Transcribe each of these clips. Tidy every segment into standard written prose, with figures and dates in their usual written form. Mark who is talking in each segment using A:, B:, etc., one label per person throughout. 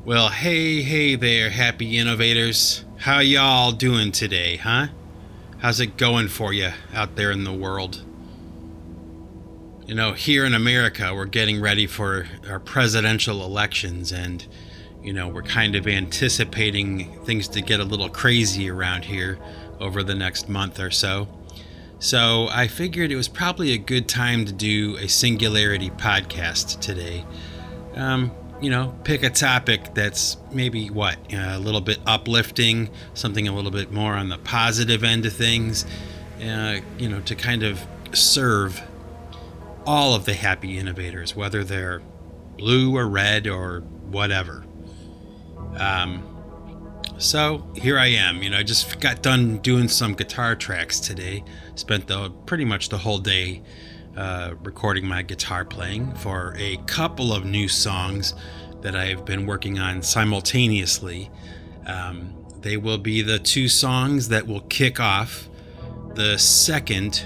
A: Well, hey there, happy innovators. How y'all doing today, huh? How's it going for you out there in the world? You know, here in America, we're getting ready for our presidential elections, and, we're kind of anticipating things to get a little crazy around here over the next month or so. So I figured it was probably a good time to do a Singularity podcast today. Pick a topic that's maybe a little bit uplifting, something a little bit more on the positive end of things, to kind of serve all of the happy innovators, whether they're blue or red or whatever. So here I am, I just got done doing some guitar tracks today. Spent pretty much the whole day recording my guitar playing for a couple of new songs that I've been working on simultaneously. They will be the two songs that will kick off the second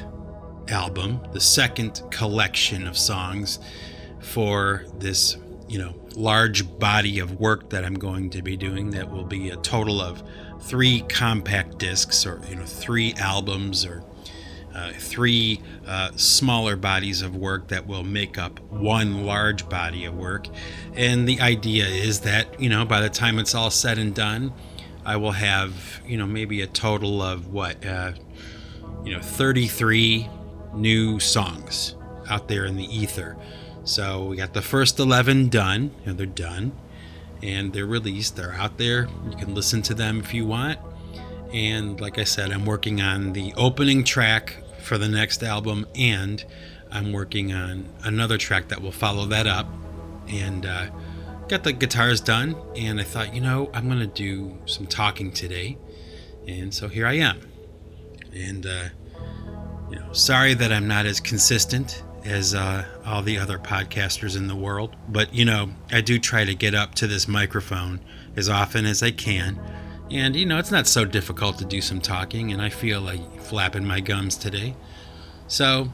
A: album, the second collection of songs for this, large body of work that I'm going to be doing. That will be a total of 3 compact discs, or 3 albums, or 3 smaller bodies of work that will make up one large body of work. And the idea is that, by the time it's all said and done, I will have, maybe a total of 33 new songs out there in the ether. So we got the first 11 done. They're done and they're released. They're out there. You can listen to them if you want. And like I said, I'm working on the opening track for the next album, and I'm working on another track that will follow that up. And got the guitars done, and I thought, I'm going to do some talking today. And so here I am. And, sorry that I'm not as consistent as all the other podcasters in the world. But, I do try to get up to this microphone as often as I can. And, it's not so difficult to do some talking, and I feel like flapping my gums today. So,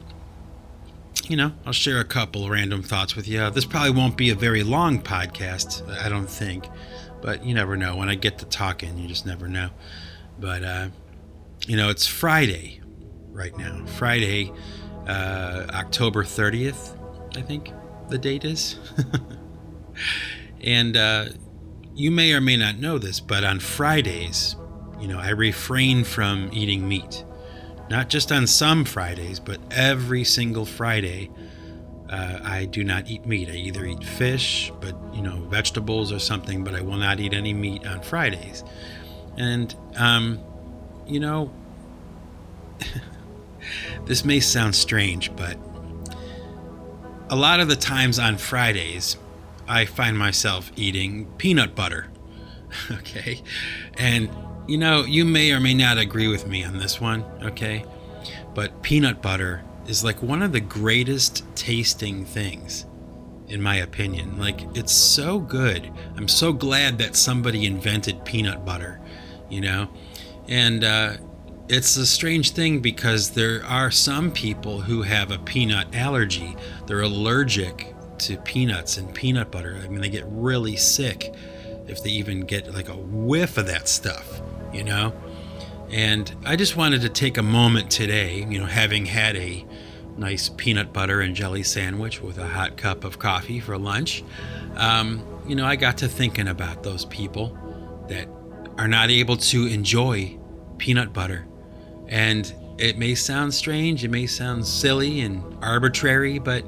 A: I'll share a couple random thoughts with you. This probably won't be a very long podcast, I don't think. But you never know. When I get to talking, you just never know. But, it's Friday right now. Friday, October 30th, I think the date is. And you may or may not know this, but on Fridays, I refrain from eating meat. Not just on some Fridays, but every single Friday, I do not eat meat. I either eat fish, but, vegetables or something, but I will not eat any meat on Fridays. And, this may sound strange, but a lot of the times on Fridays, I find myself eating peanut butter. Okay? And, you may or may not agree with me on this one, okay? But peanut butter is like one of the greatest tasting things, in my opinion. Like, it's so good. I'm so glad that somebody invented peanut butter, And, it's a strange thing because there are some people who have a peanut allergy. They're allergic to peanuts and peanut butter. I mean, they get really sick if they even get like a whiff of that stuff, And I just wanted to take a moment today, having had a nice peanut butter and jelly sandwich with a hot cup of coffee for lunch. I got to thinking about those people that are not able to enjoy peanut butter. And it may sound strange, it may sound silly and arbitrary, but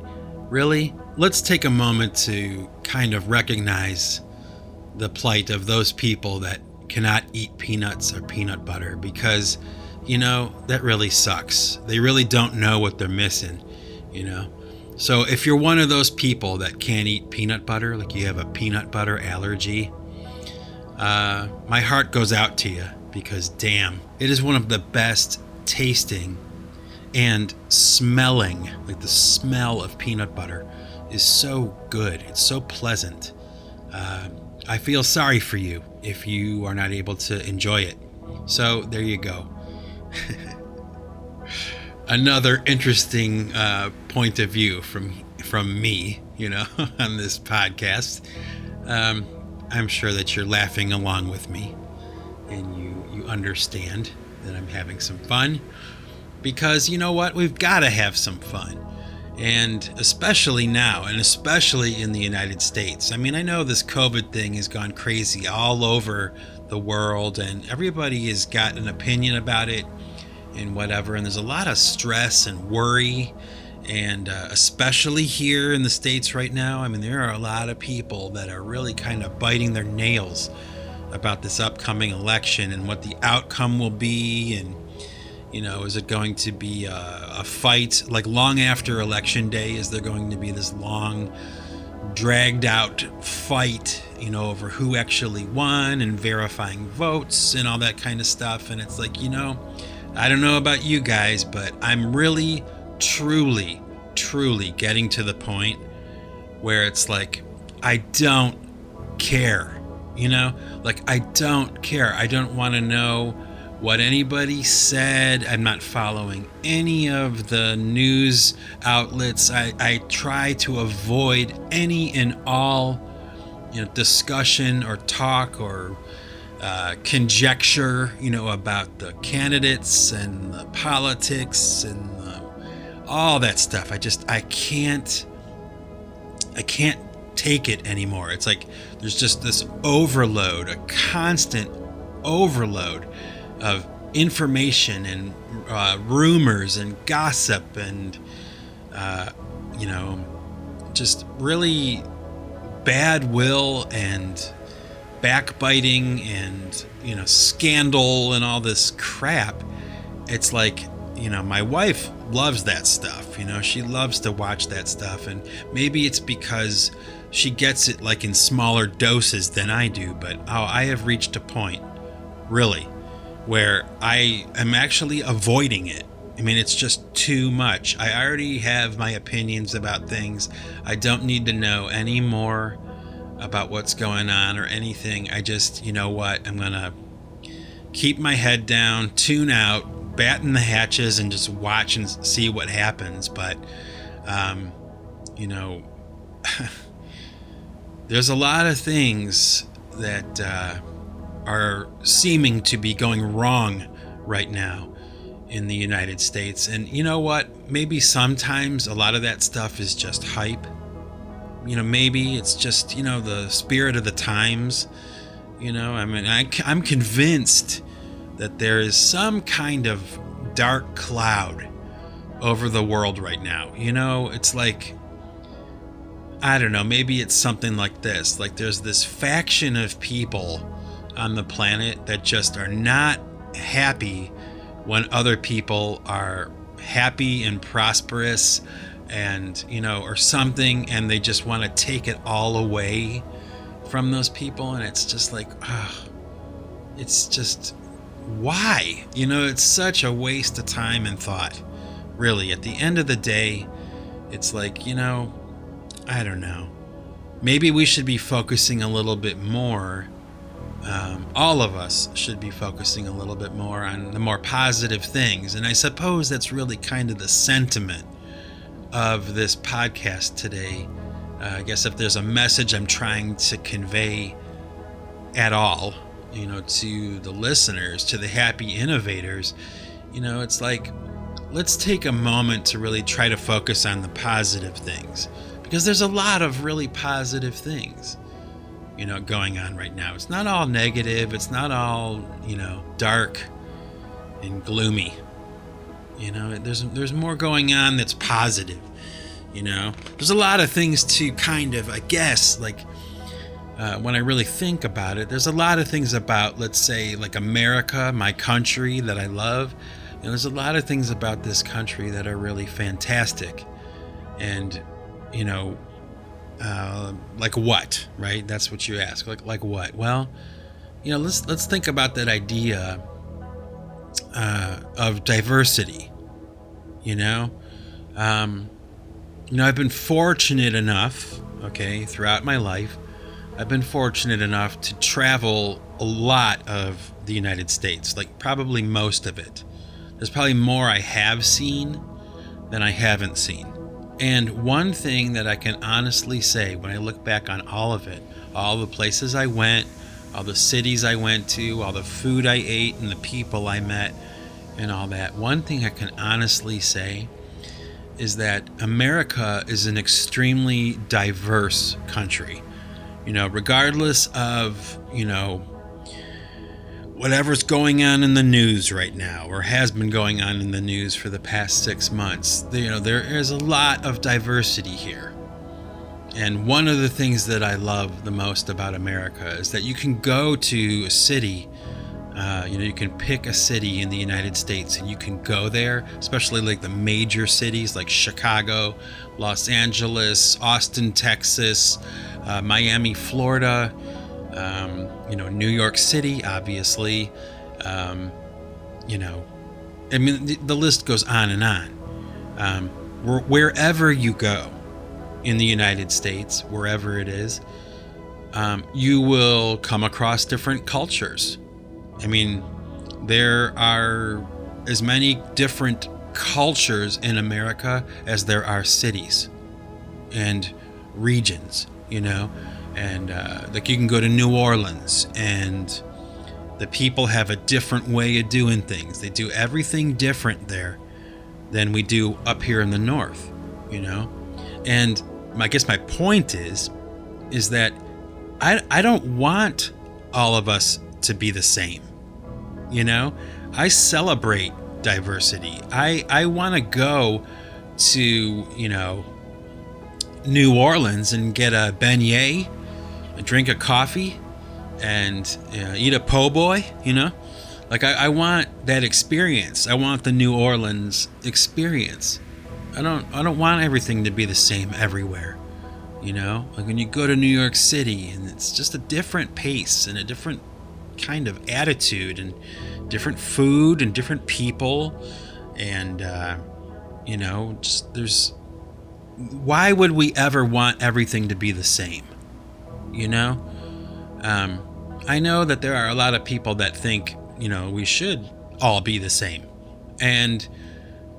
A: really, let's take a moment to kind of recognize the plight of those people that cannot eat peanuts or peanut butter, because, that really sucks. They really don't know what they're missing, So if you're one of those people that can't eat peanut butter, like you have a peanut butter allergy, my heart goes out to you, because damn, it is one of the best tasting and smelling, like the smell of peanut butter is so good. It's so pleasant. I feel sorry for you if you are not able to enjoy it. So there you go. Another interesting point of view from me, on this podcast. I'm sure that you're laughing along with me and you understand that I'm having some fun, because you know what? We've got to have some fun. And especially now, and especially in the United States. I mean, I know this COVID thing has gone crazy all over the world, and everybody has got an opinion about it and whatever. And there's a lot of stress and worry, and especially here in the States right now. I mean, there are a lot of people that are really kind of biting their nails about this upcoming election and what the outcome will be. And is it going to be a fight like long after election day? Is there going to be this long dragged out fight, over who actually won and verifying votes and all that kind of stuff? And it's like, I don't know about you guys, but I'm really, truly getting to the point where it's like, I don't care, I don't care. I don't want to know what anybody said. I'm not following any of the news outlets. I try to avoid any and all, discussion or talk or conjecture, about the candidates and the politics and all that stuff. I can't take it anymore. It's like there's just this overload, a constant overload of information and rumors and gossip and just really bad will and backbiting and scandal and all this crap. It's like, my wife loves that stuff. She loves to watch that stuff, and maybe it's because she gets it like in smaller doses than I do, but I have reached a point, really, where I am actually avoiding it. I mean, it's just too much. I already have my opinions about things. I don't need to know any more about what's going on or anything. I just, I'm gonna keep my head down, tune out, batten the hatches, and just watch and see what happens. But, there's a lot of things that are seeming to be going wrong right now in the United States. And you know what? Maybe sometimes a lot of that stuff is just hype. Maybe it's just, the spirit of the times. I'm convinced that there is some kind of dark cloud over the world right now. It's like, I don't know, maybe it's something like this. Like there's this faction of people on the planet that just are not happy when other people are happy and prosperous and or something, and they just want to take it all away from those people. And it's just like, it's just, why? It's such a waste of time and thought, really. At the end of the day, it's like, I don't know, maybe we should be focusing a little bit more. All of us should be focusing a little bit more on the more positive things. And I suppose that's really kind of the sentiment of this podcast today. I guess if there's a message I'm trying to convey at all, to the listeners, to the happy innovators, it's like, let's take a moment to really try to focus on the positive things, because there's a lot of really positive things going on right now. It's not all negative. It's not all, dark and gloomy. There's more going on that's positive. There's a lot of things to kind of, I guess, like, when I really think about it, there's a lot of things about, let's say, like America, my country that I love. There's a lot of things about this country that are really fantastic. And, like what, right? That's what you ask. Like what? Well, let's think about that idea of diversity. I've been fortunate enough, throughout my life, I've been fortunate enough to travel a lot of the United States, like probably most of it. There's probably more I have seen than I haven't seen. And one thing that I can honestly say when I look back on all of it, all the places I went, all the cities I went to, all the food I ate, and the people I met, and all that. One thing I can honestly say is that America is an extremely diverse country. Regardless of, whatever's going on in the news right now, or has been going on in the news for the past 6 months, there is a lot of diversity here. And one of the things that I love the most about America is that you can go to a city, you can pick a city in the United States and you can go there, especially like the major cities like Chicago, Los Angeles, Austin, Texas, Miami, Florida, New York City, obviously. The list goes on and on. Wherever you go in the United States, wherever it is, you will come across different cultures. There are as many different cultures in America as there are cities and regions, and like you can go to New Orleans and the people have a different way of doing things. They do everything different there than we do up here in the north, and I guess my point is that I don't want all of us to be the same. I celebrate diversity. I want to go to, New Orleans and get a beignet, drink a coffee, and eat a po' boy, Like I want that experience. I want the New Orleans experience. I don't want everything to be the same everywhere. Like when you go to New York City and it's just a different pace and a different kind of attitude and different food and different people, and why would we ever want everything to be the same? I know that there are a lot of people that think we should all be the same, and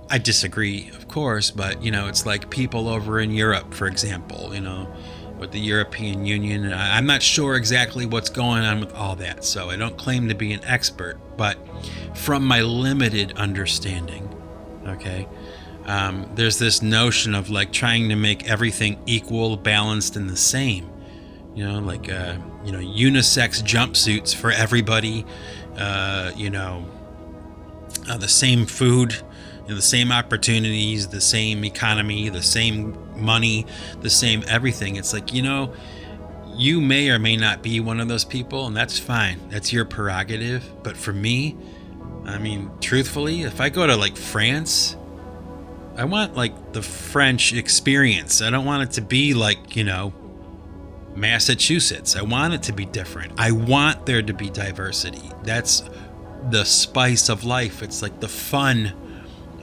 A: I disagree, of course, but it's like people over in Europe, for example, with the European Union. I'm not sure exactly what's going on with all that, so I don't claim to be an expert, but from my limited understanding, okay, there's this notion of like trying to make everything equal, balanced, and the same. Unisex jumpsuits for everybody, the same food, the same opportunities, the same economy, the same money, the same everything. It's like, you may or may not be one of those people, and that's fine. That's your prerogative. But for me, truthfully, if I go to like France, I want like the French experience. I don't want it to be like, Massachusetts. I want it to be different. I want there to be diversity. That's the spice of life. It's like the fun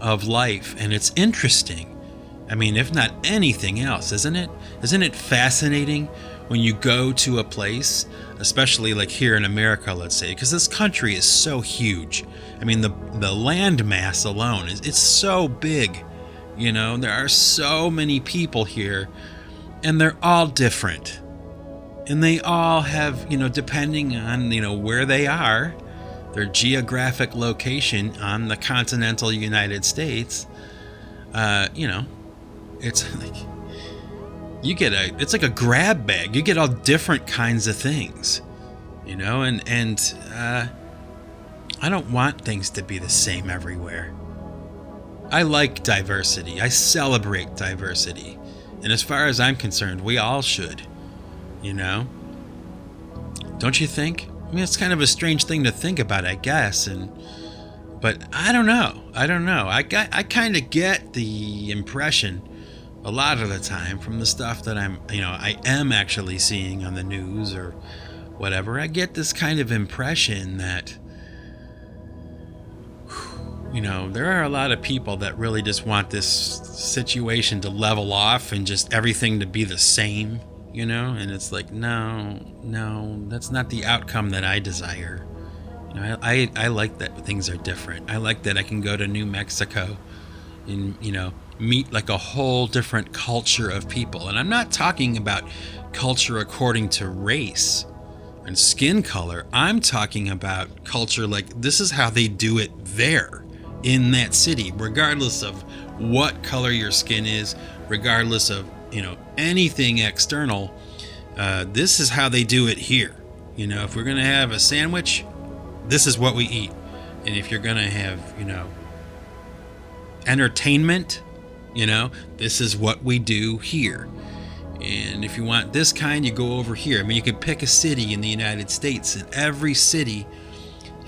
A: of life, and it's interesting. If not anything else, isn't it? Isn't it fascinating when you go to a place, especially like here in America, let's say, because this country is so huge. The land mass alone it's so big. There are so many people here, and they're all different. And they all have, depending on, where they are, their geographic location on the continental United States, it's like it's like a grab bag. You get all different kinds of things, and I don't want things to be the same everywhere. I like diversity. I celebrate diversity. And as far as I'm concerned, we all should, Don't you think? It's kind of a strange thing to think about, I guess, but I don't know. I kind of get the impression a lot of the time from the stuff that I am actually seeing on the news or whatever. I get this kind of impression that, there are a lot of people that really just want this situation to level off and just everything to be the same, and it's like, no, that's not the outcome that I desire. I like that things are different. I like that I can go to New Mexico and, meet like a whole different culture of people. And I'm not talking about culture according to race and skin color. I'm talking about culture like this is how they do it there in that city, regardless of what color your skin is, regardless of, anything external. This is how they do it here. If we're going to have a sandwich, this is what we eat. And if you're going to have, entertainment, this is what we do here. And if you want this kind, you go over here. I mean, you could pick a city in the United States, and every city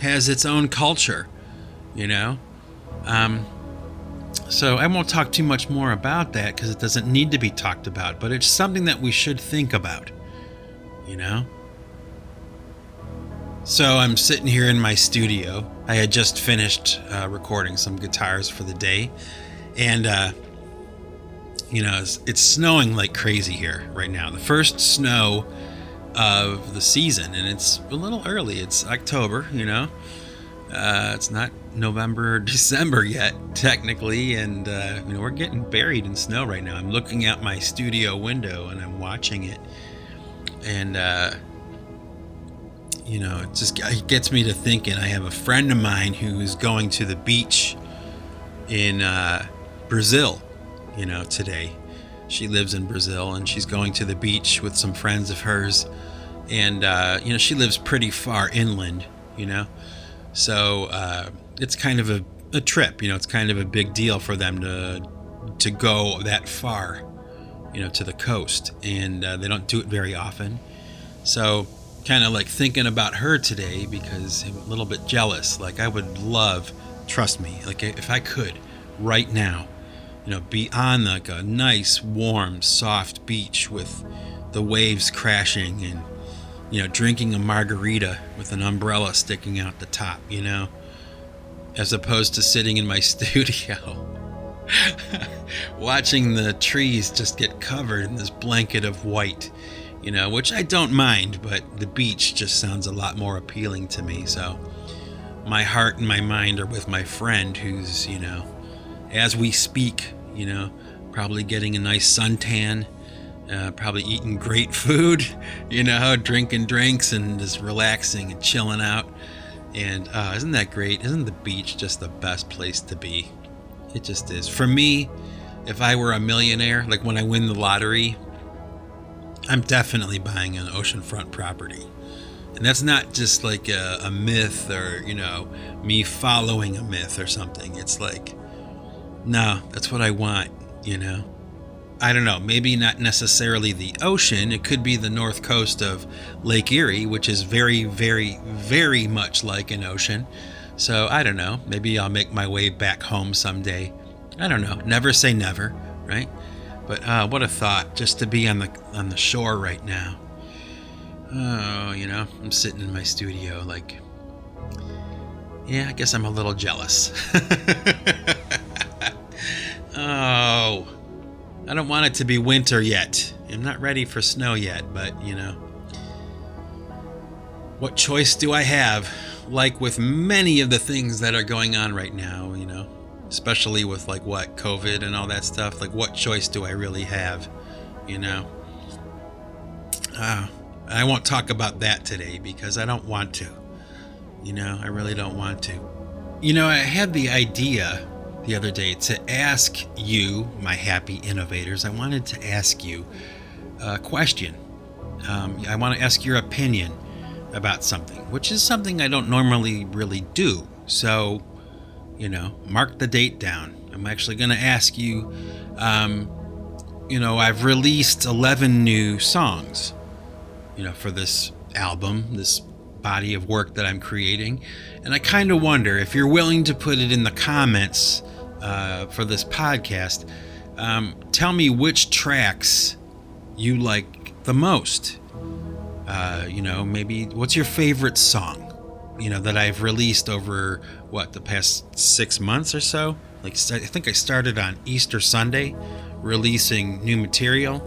A: has its own culture, So I won't talk too much more about that because it doesn't need to be talked about, but it's something that we should think about, So I'm sitting here in my studio. I had just finished recording some guitars for the day, and it's snowing like crazy here right now. The first snow of the season, and it's a little early. It's October, it's not November or December yet, technically, and we're getting buried in snow right now. I'm looking out my studio window and I'm watching it, and it gets me to thinking. I have a friend of mine who's going to the beach in Brazil, today. She lives in Brazil, and she's going to the beach with some friends of hers, and she lives pretty far inland, so it's kind of a trip. It's kind of a big deal for them to go that far, to the coast, and they don't do it very often. So kind of like thinking about her today, because I'm a little bit jealous. Like, I would love, trust me, like if I could right now, be on like a nice, warm, soft beach with the waves crashing and, drinking a margarita with an umbrella sticking out the top, as opposed to sitting in my studio watching the trees just get covered in this blanket of white, which I don't mind, but the beach just sounds a lot more appealing to me. So my heart and my mind are with my friend who's, as we speak, probably getting a nice suntan, probably eating great food, drinking drinks and just relaxing and chilling out. And isn't that great? Isn't the beach just the best place to be? It just is. For me, if I were a millionaire, like when I win the lottery, I'm definitely buying an oceanfront property. And that's not just like a myth or, me following a myth or something. It's like, no, that's what I want, I don't know, maybe not necessarily the ocean. It could be the north coast of Lake Erie, which is very, very, very much like an ocean. So I don't know, maybe I'll make my way back home someday. I don't know, never say never, right? But what a thought, just to be on the shore right now. Oh, I'm sitting in my studio like, yeah, I guess I'm a little jealous. Oh, I don't want it to be winter yet. I'm not ready for snow yet, but, what choice do I have? Like with many of the things that are going on right now, especially with like COVID and all that stuff, like what choice do I really have, I won't talk about that today because I don't want to, I really don't want to. I had the idea the other day to ask you, my happy innovators. I wanted to ask you a question. I want to ask your opinion about something, which is something I don't normally really do. So, mark the date down. I'm actually going to ask you, I've released 11 new songs, for this album, this body of work that I'm creating. And I kind of wonder if you're willing to put it in the comments for this podcast. Tell me which tracks you like the most. Maybe what's your favorite song, that I've released over the past 6 months or so. Like, I think I started on Easter Sunday releasing new material.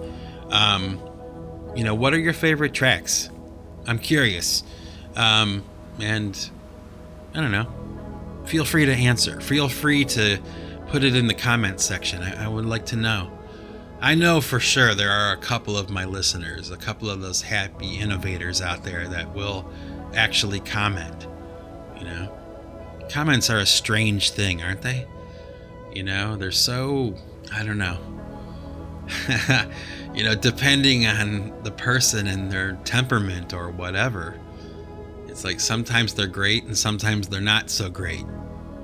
A: What are your favorite tracks? I'm curious. And I don't know. Feel free to answer. Feel free to put it in the comments section. I would like to know. I know for sure there are a couple of my listeners, a couple of those happy innovators out there that will actually comment. You know, comments are a strange thing, aren't they? You know, they're so, I don't know. You know, depending on the person and their temperament or whatever, it's like sometimes they're great and sometimes they're not so great,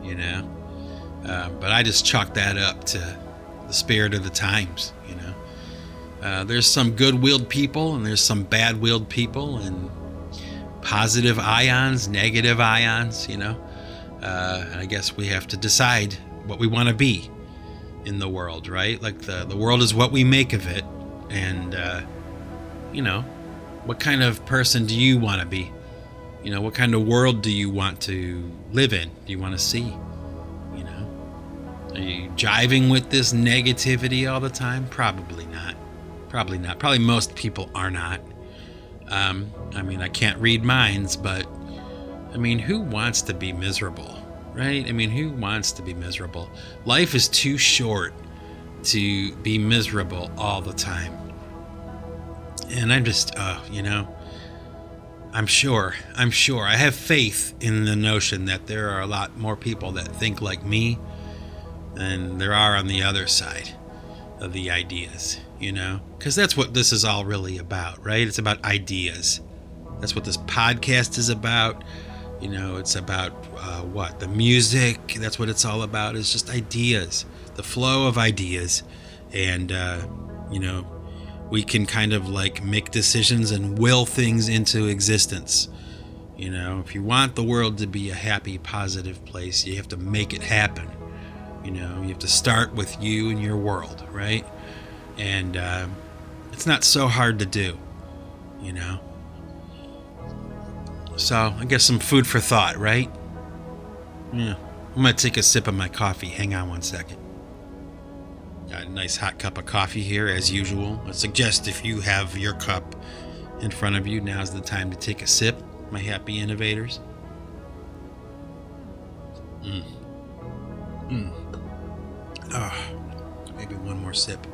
A: you know. But I just chalk that up to the spirit of the times, you know. There's some good-willed people and there's some bad-willed people, and positive ions, negative ions, you know. I guess we have to decide what we want to be in the world, right? Like the world is what we make of it. And, you know, what kind of person do you want to be? You know, what kind of world do you want to live in? Do you want to see? You know, are you jiving with this negativity all the time? Probably not. Probably not. Probably most people are not. I mean, I can't read minds, but I mean, who wants to be miserable, right? I mean, who wants to be miserable? Life is too short to be miserable all the time. And I'm just, you know, I'm sure I have faith in the notion that there are a lot more people that think like me than there are on the other side of the ideas, you know, because that's what this is all really about, right? It's about ideas. That's what this podcast is about. You know, it's about what? The music. That's what it's all about. It's just ideas, the flow of ideas. And, you know, we can kind of like make decisions and will things into existence. You know, if you want the world to be a happy, positive place, you have to make it happen. You know, you have to start with you and your world, right? And it's not so hard to do, you know. So I guess some food for thought, right? Yeah. I'm going to take a sip of my coffee. Hang on one second. Got a nice hot cup of coffee here, as usual. I suggest if you have your cup in front of you, now's the time to take a sip, my happy innovators. Maybe one more sip.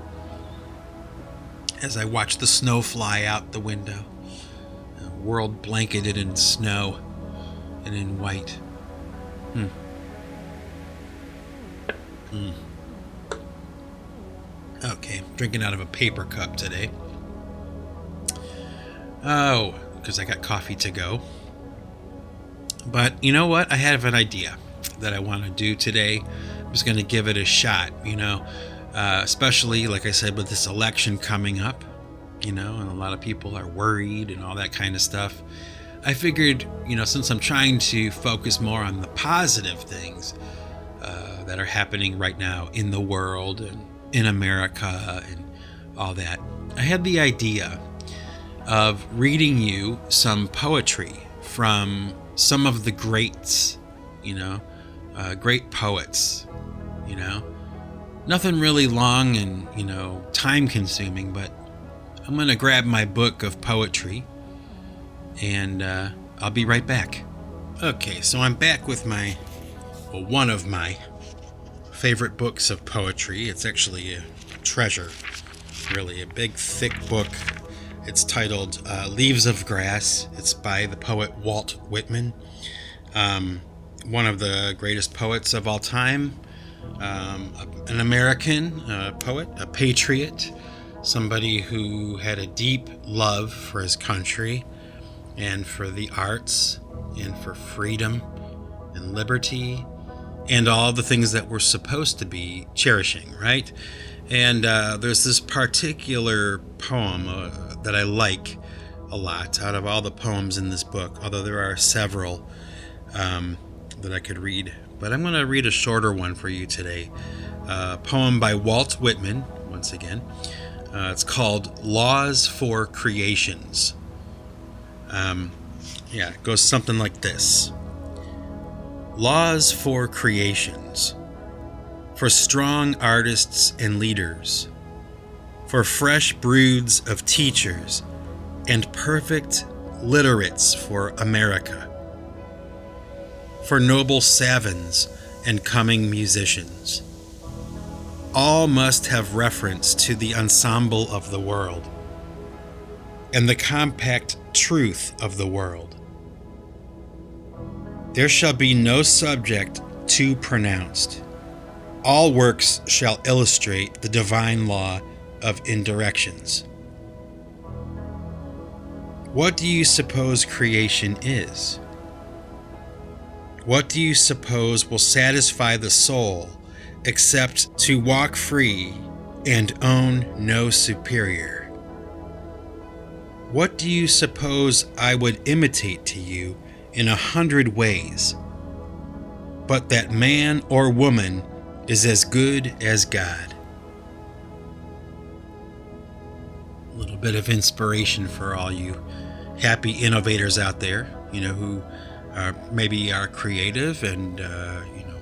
A: As I watch the snow fly out the window, a world blanketed in snow and in white. Okay, drinking out of a paper cup today. Oh, because I got coffee to go. But you know what? I have an idea that I want to do today. I'm just going to give it a shot, you know, especially, like I said, with this election coming up, you know, and a lot of people are worried and all that kind of stuff. I figured, you know, since I'm trying to focus more on the positive things that are happening right now in the world and in America and all that, I had the idea of reading you some poetry from some of the greats, you know, great poets, you know, nothing really long and, you know, time consuming, but I'm going to grab my book of poetry and I'll be right back. Okay, so I'm back with one of my favorite books of poetry. It's actually a treasure, really, a big, thick book. It's titled Leaves of Grass. It's by the poet Walt Whitman, one of the greatest poets of all time, an American poet, a patriot, somebody who had a deep love for his country and for the arts and for freedom and liberty and all the things that we're supposed to be cherishing, right? And there's this particular poem that I like a lot out of all the poems in this book, although there are several that I could read. But I'm going to read a shorter one for you today. A poem by Walt Whitman, once again. It's called Laws for Creations. It goes something like this. Laws for creations, for strong artists and leaders, for fresh broods of teachers and perfect literates for America, for noble savans and coming musicians, all must have reference to the ensemble of the world and the compact truth of the world. There shall be no subject too pronounced. All works shall illustrate the divine law of indirections. What do you suppose creation is? What do you suppose will satisfy the soul except to walk free and own no superior? What do you suppose I would imitate to you in 100 ways, but that man or woman is as good as God? A little bit of inspiration for all you happy innovators out there, who maybe are creative and,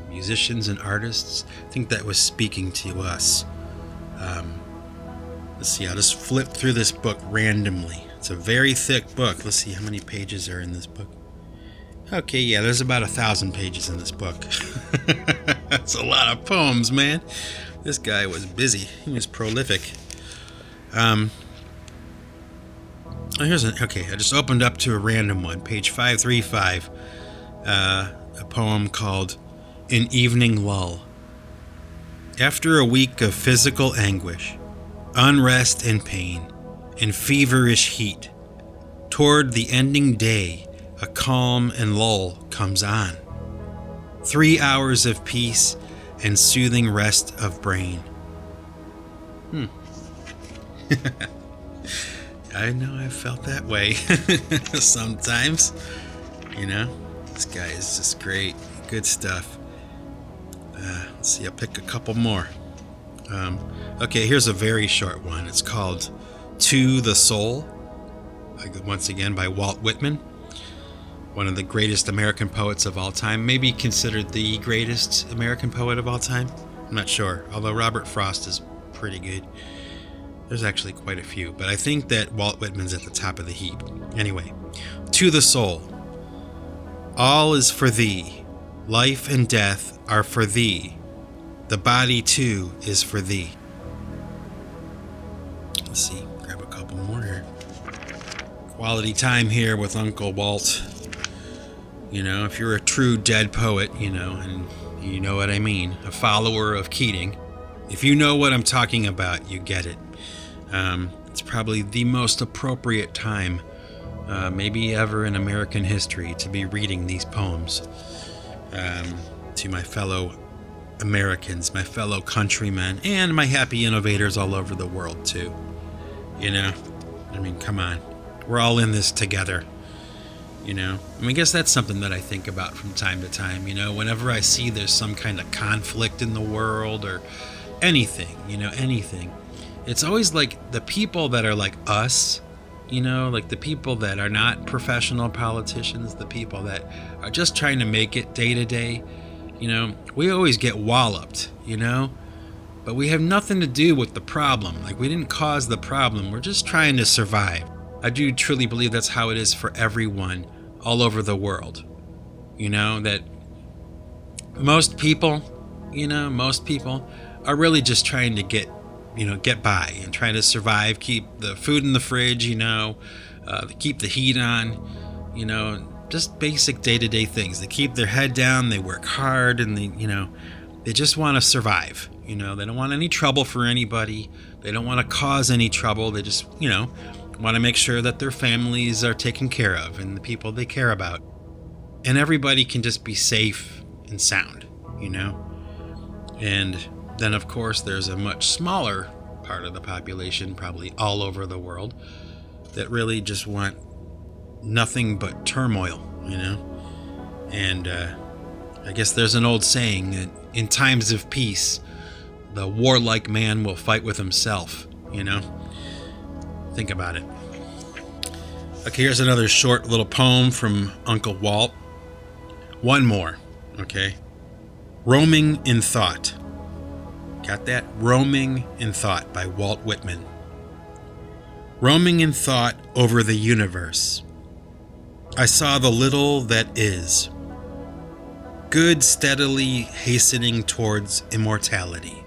A: musicians and artists. I think that was speaking to us. Let's see, I'll just flip through this book randomly. It's a very thick book. Let's see how many pages are in this book. Okay, yeah, there's about 1,000 pages in this book. That's a lot of poems, man. This guy was busy. He was prolific. I just opened up to a random one, page 535, a poem called An Evening Lull. After a week of physical anguish, unrest and pain, and feverish heat, toward the ending day, a calm and lull comes on. 3 hours of peace and soothing rest of brain. I know I've felt that way sometimes. This guy is just great. Good stuff. Let's see, I'll pick a couple more. Okay, here's a very short one. It's called To the Soul, once again by Walt Whitman, one of the greatest American poets of all time, maybe considered the greatest American poet of all time. I'm not sure, although Robert Frost is pretty good. There's actually quite a few, but I think that Walt Whitman's at the top of the heap. Anyway, To the Soul. All is for thee. Life and death are for thee. The body, too, is for thee. Let's see, grab a couple more here. Quality time here with Uncle Walt. If you're a true dead poet, and you know what I mean, a follower of Keating, if you know what I'm talking about, you get it. It's probably the most appropriate time, maybe ever in American history, to be reading these poems to my fellow Americans, my fellow countrymen, and my happy innovators all over the world, too. Come on. We're all in this together. I guess that's something that I think about from time to time. Whenever I see there's some kind of conflict in the world or anything, anything. It's always like the people that are like us, like the people that are not professional politicians, the people that are just trying to make it day to day, we always get walloped, but we have nothing to do with the problem. Like, we didn't cause the problem. We're just trying to survive. I do truly believe that's how it is for everyone all over the world. That most people are really just trying to get by and trying to survive, keep the food in the fridge, keep the heat on, just basic day-to-day things. They keep their head down, they work hard, and they just want to survive. They don't want any trouble for anybody. They don't want to cause any trouble. They just, want to make sure that their families are taken care of and the people they care about. And everybody can just be safe and sound, And then, of course, there's a much smaller part of the population, probably all over the world, that really just want nothing but turmoil, And I guess there's an old saying that in times of peace, the warlike man will fight with himself, Think about it. Okay, here's another short little poem from Uncle Walt. One more, okay? Roaming in Thought. Got that? Roaming in Thought by Walt Whitman. Roaming in thought over the universe, I saw the little that is, good steadily hastening towards immortality.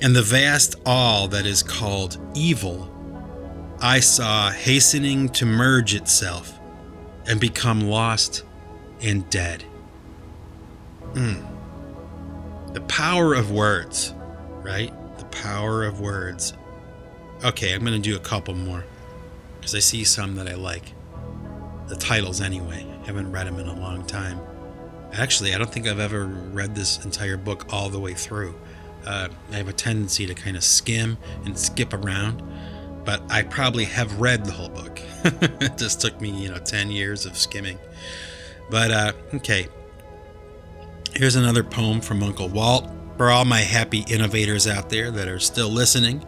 A: And the vast all that is called evil I saw hastening to merge itself and become lost and dead. The power of words, right? The power of words. Okay, I'm going to do a couple more because I see some that I like. The titles anyway. I haven't read them in a long time. Actually, I don't think I've ever read this entire book all the way through. I have a tendency to kind of skim and skip around, but I probably have read the whole book. It just took me, 10 years of skimming. But, okay. Here's another poem from Uncle Walt. For all my happy innovators out there that are still listening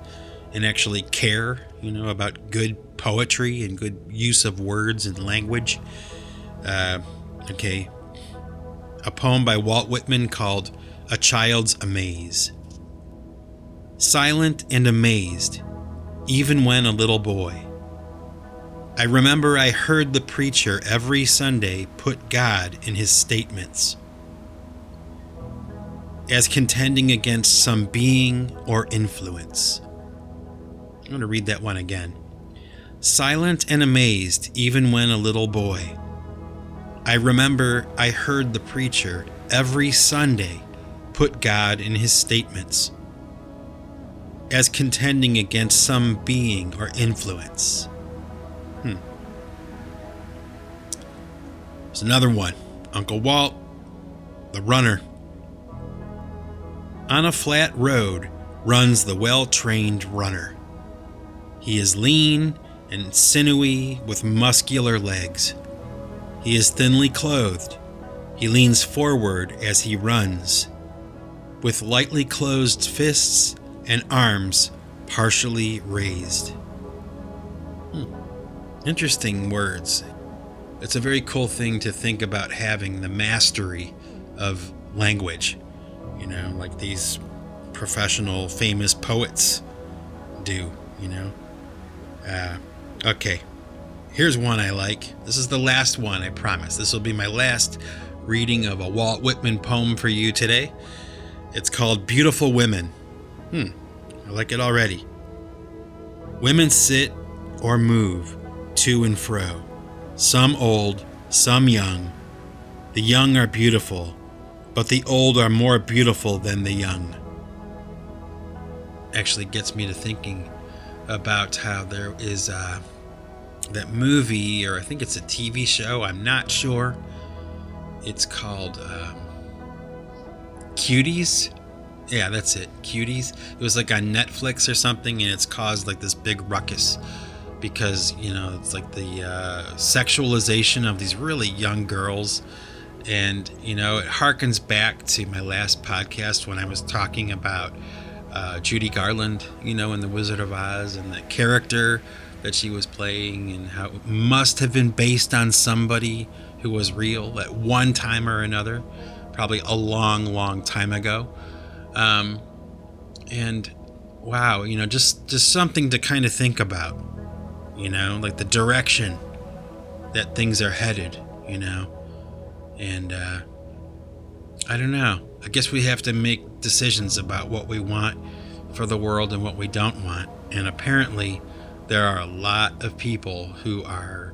A: and actually care, about good poetry and good use of words and language. Okay. A poem by Walt Whitman called A Child's Amaze. Silent and amazed, even when a little boy, I remember I heard the preacher every Sunday put God in his statements as contending against some being or influence. I'm going to read that one again. Silent and amazed, even when a little boy, I remember I heard the preacher every Sunday put God in his statements as contending against some being or influence. There's another one. Uncle Walt, the runner. On a flat road runs the well-trained runner. He is lean and sinewy with muscular legs. He is thinly clothed. He leans forward as he runs, with lightly closed fists and arms partially raised. Interesting words. It's a very cool thing to think about having the mastery of language, like these professional famous poets do, Okay, here's one I like. This is the last one, I promise. This will be my last reading of a Walt Whitman poem for you today. It's called Beautiful Women. I like it already. Women sit or move to and fro, some old, some young. The young are beautiful, but the old are more beautiful than the young. Actually gets me to thinking about how there is that movie, or I think it's a TV show, I'm not sure. It's called Cuties. Yeah, that's it. Cuties. It was like on Netflix or something, and it's caused like this big ruckus because, it's like the sexualization of these really young girls. And, it harkens back to my last podcast when I was talking about Judy Garland, in The Wizard of Oz, and the character that she was playing, and how it must have been based on somebody who was real at one time or another, probably a long, long time ago. And wow, just something to kind of think about, like the direction that things are headed, and, I don't know. I guess we have to make decisions about what we want for the world and what we don't want. And apparently there are a lot of people who are,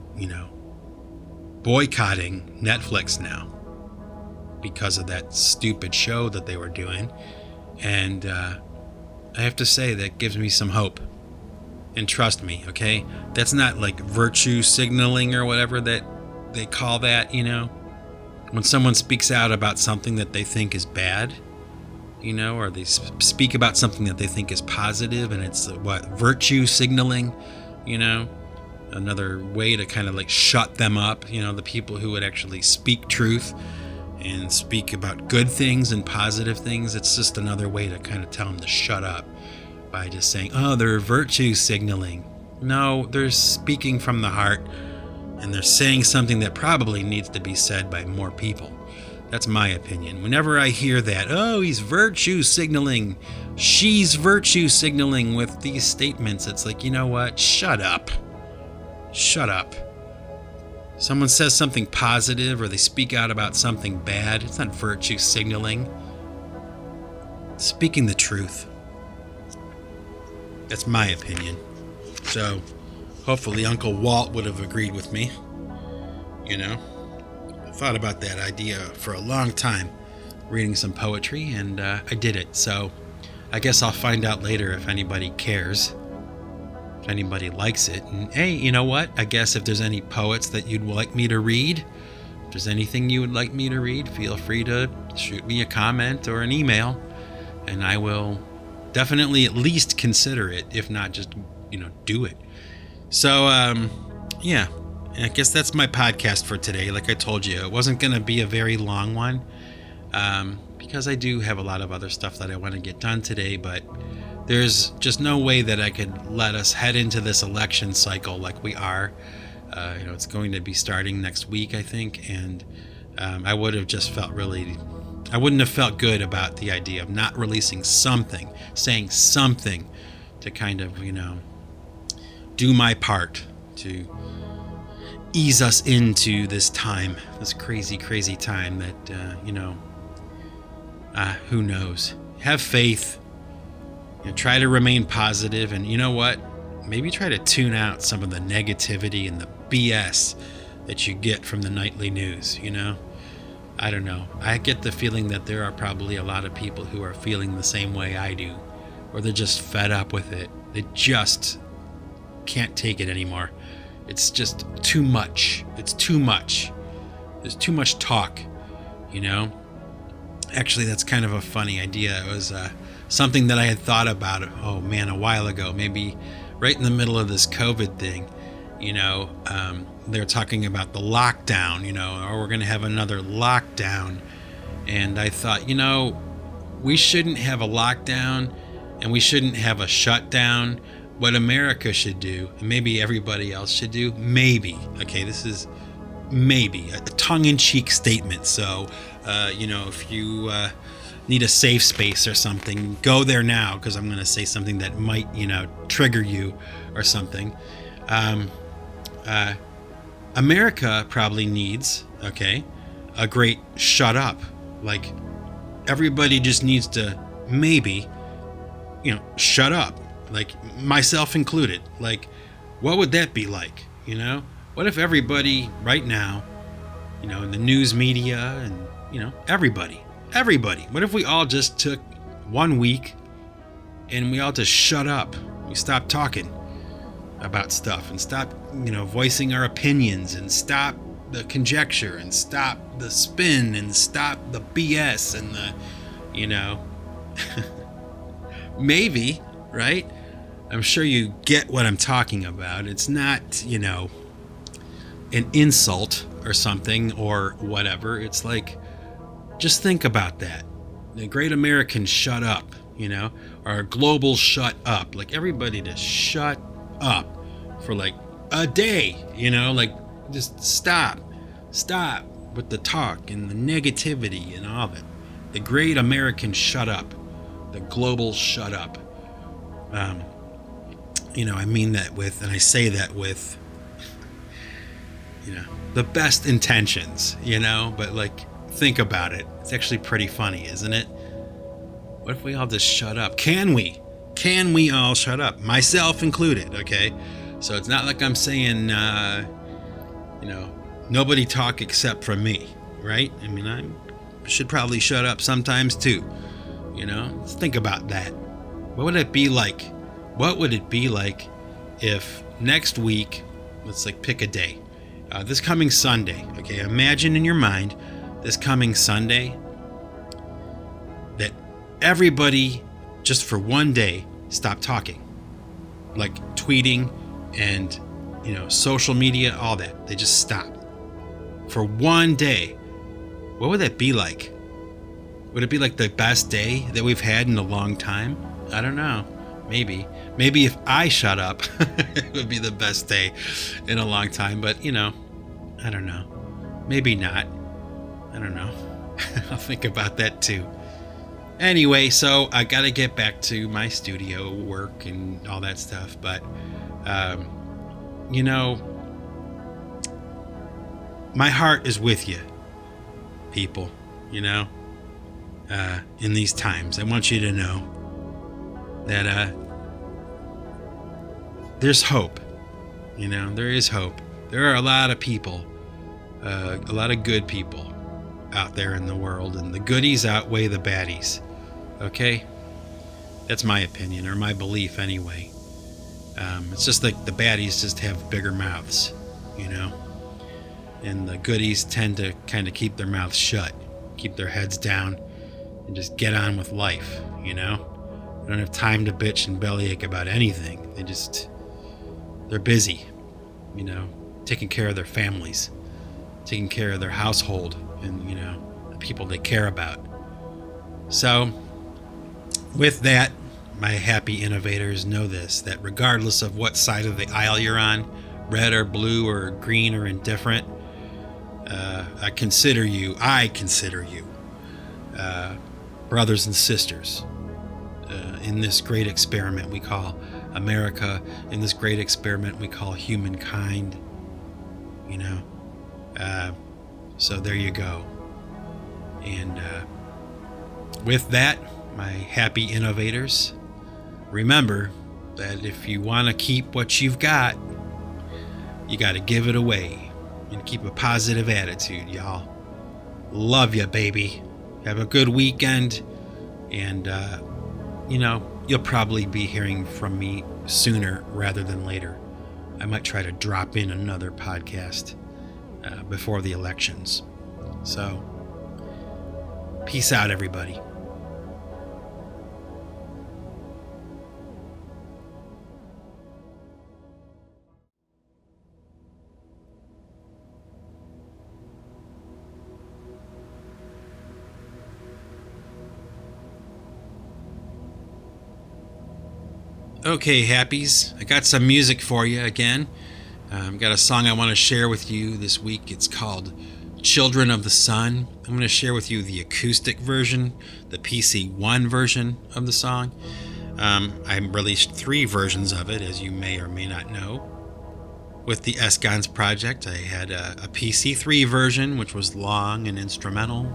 A: boycotting Netflix now because of that stupid show that they were doing. And I have to say that gives me some hope. And trust me, okay? That's not like virtue signaling or whatever that they call that, When someone speaks out about something that they think is bad, or they speak about something that they think is positive, and it's virtue signaling, another way to kind of like shut them up, the people who would actually speak truth and speak about good things and positive things. It's just another way to kind of tell them to shut up by just saying, oh, they're virtue signaling. No, they're speaking from the heart, and they're saying something that probably needs to be said by more people. That's my opinion. Whenever I hear that, oh, he's virtue signaling, she's virtue signaling with these statements, it's like, you know what? Shut up. Shut up. Someone says something positive or they speak out about something bad, it's not virtue signaling. It's speaking the truth. That's my opinion. So hopefully Uncle Walt would have agreed with me. I thought about that idea for a long time, reading some poetry, and I did it. So I guess I'll find out later if anybody cares, if anybody likes it. And hey, you know what? I guess if there's any poets that you'd like me to read, if there's anything you would like me to read, feel free to shoot me a comment or an email, and I will definitely at least consider it, if not just, do it. So, yeah, I guess that's my podcast for today. Like I told you, it wasn't going to be a very long one, because I do have a lot of other stuff that I want to get done today, but there's just no way that I could let us head into this election cycle like we are. It's going to be starting next week, I think, and I would have just felt I wouldn't have felt good about the idea of not releasing something, saying something to kind of, do my part to ease us into this time, this crazy, crazy time that, who knows? Have faith, try to remain positive, and you know what? Maybe try to tune out some of the negativity and the BS that you get from the nightly news, I don't know. I get the feeling that there are probably a lot of people who are feeling the same way I do, or they're just fed up with it. They just can't take it anymore. It's just too much. It's too much. There's too much talk, Actually, that's kind of a funny idea. It was something that I had thought about, a while ago, maybe right in the middle of this COVID thing. They're talking about the lockdown, or we're going to have another lockdown. And I thought, we shouldn't have a lockdown and we shouldn't have a shutdown. What America should do, and maybe everybody else should do, this is maybe a tongue-in-cheek statement. So, if you need a safe space or something, go there now, because I'm going to say something that might, trigger you or something. America probably needs, a great shut up. Like, everybody just needs to maybe, shut up. Like, myself included. Like, what would that be like, What if everybody right now, in the news media and, everybody, what if we all just took 1 week and we all just shut up? We stopped talking about stuff and stop, voicing our opinions, and stop the conjecture and stop the spin and stop the BS and the, maybe, right? I'm sure you get what I'm talking about. It's not, an insult or something or whatever. It's like, just think about that. The great American shut up, or a global shut up. Like, everybody just shut up for like a day, like, just stop with the talk and the negativity and all of it. The great American shut up, the global shut up. I mean that with, and I say that with, the best intentions, but like, think about it. It's actually pretty funny, isn't it? What if we all just shut up? Can we all shut up? Myself included, okay? So it's not like I'm saying, nobody talk except for me, right? I mean, I should probably shut up sometimes too, Let's think about that. What would it be like? What would it be like if next week, let's pick a day, this coming Sunday, okay? Imagine in your mind this coming Sunday that everybody just for one day stopped talking, like tweeting and, social media, all that. They just stopped for one day. What would that be like? Would it be like the best day that we've had in a long time? I don't know. Maybe if I shut up, it would be the best day in a long time. But, I don't know. Maybe not. I don't know. I'll think about that too. Anyway, so I got to get back to my studio work and all that stuff. But, my heart is with you, people, in these times. I want you to know that there's hope. There is hope. There are a lot of people, a lot of good people out there in the world, and the goodies outweigh the baddies. Okay? That's my opinion, or my belief anyway. It's just like the baddies just have bigger mouths, and the goodies tend to kind of keep their mouths shut, keep their heads down, and just get on with life, They don't have time to bitch and bellyache about anything. They're busy, taking care of their families, taking care of their household, and, the people they care about. So, with that, my happy innovators, know this, that regardless of what side of the aisle you're on, red or blue or green or indifferent, I consider you brothers and sisters in this great experiment we call America, in this great experiment we call humankind. So there you go. And with that, my happy innovators, remember that if you want to keep what you've got, you got to give it away and keep a positive attitude, y'all. Love ya, baby. Have a good weekend. And, you'll probably be hearing from me sooner rather than later. I might try to drop in another podcast before the elections. So, peace out, everybody. Okay, happies, I got some music for you again. Got a song I want to share with you this week. It's called Children of the Sun. I'm going to share with you the acoustic version, the PC1 version of the song. I released 3 versions of it, as you may or may not know. With the S-Gons project, I had a PC3 version, which was long and instrumental.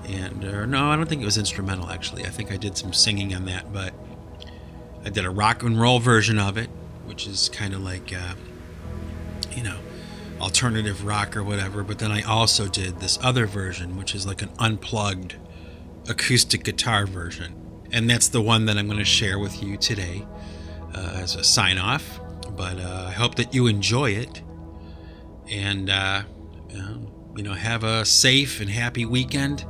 A: And, no, I don't think it was instrumental, actually. I think I did some singing on that, but I did a rock and roll version of it, which is kind of like, alternative rock or whatever. But then I also did this other version, which is like an unplugged acoustic guitar version. And that's the one that I'm going to share with you today as a sign off. But I hope that you enjoy it. And, have a safe and happy weekend.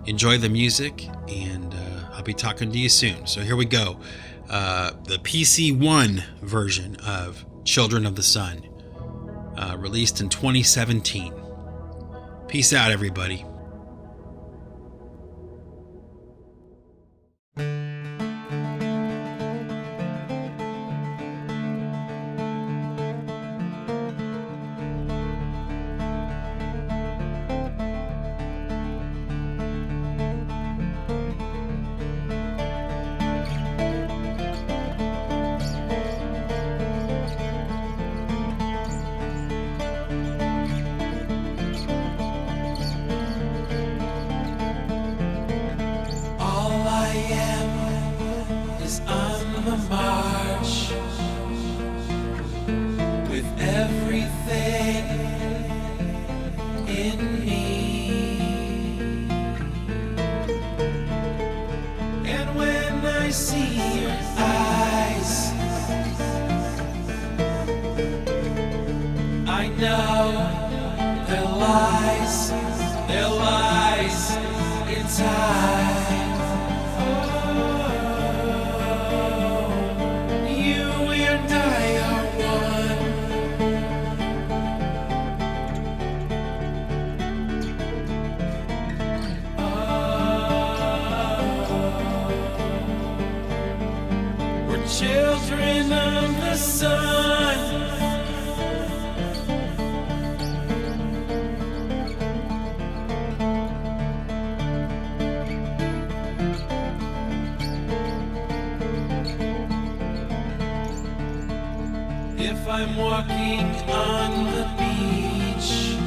A: Enjoy the music. And I'll be talking to you soon. So here we go. The PC1 version of Children of the Sun, released in 2017. Peace out, everybody.
B: There lies in time. You and I are one. We're children of the sun. If I'm walking on the beach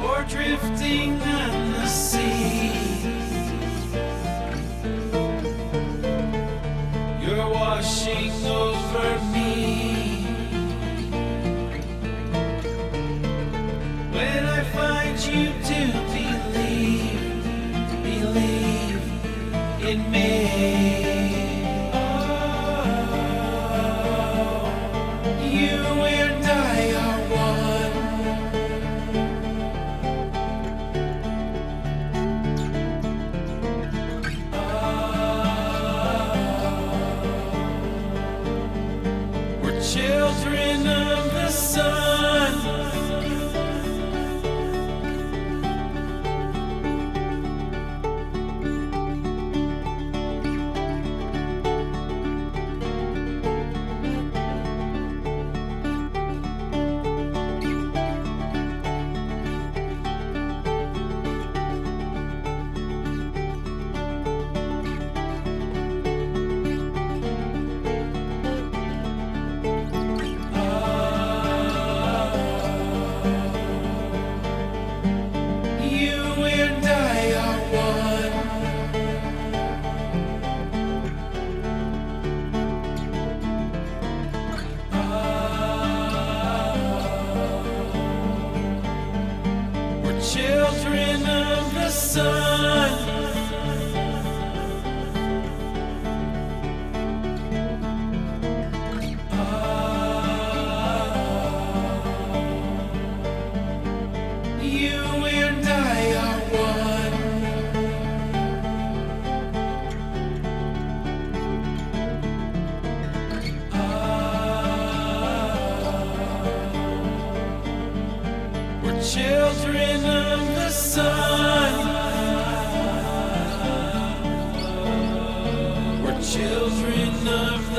B: or drifting on the sea,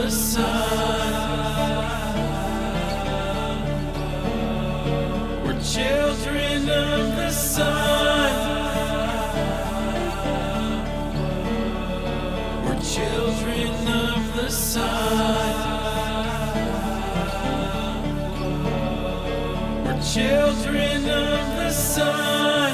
B: the sun. We're children of the sun. We're children of the sun. We're children of the sun.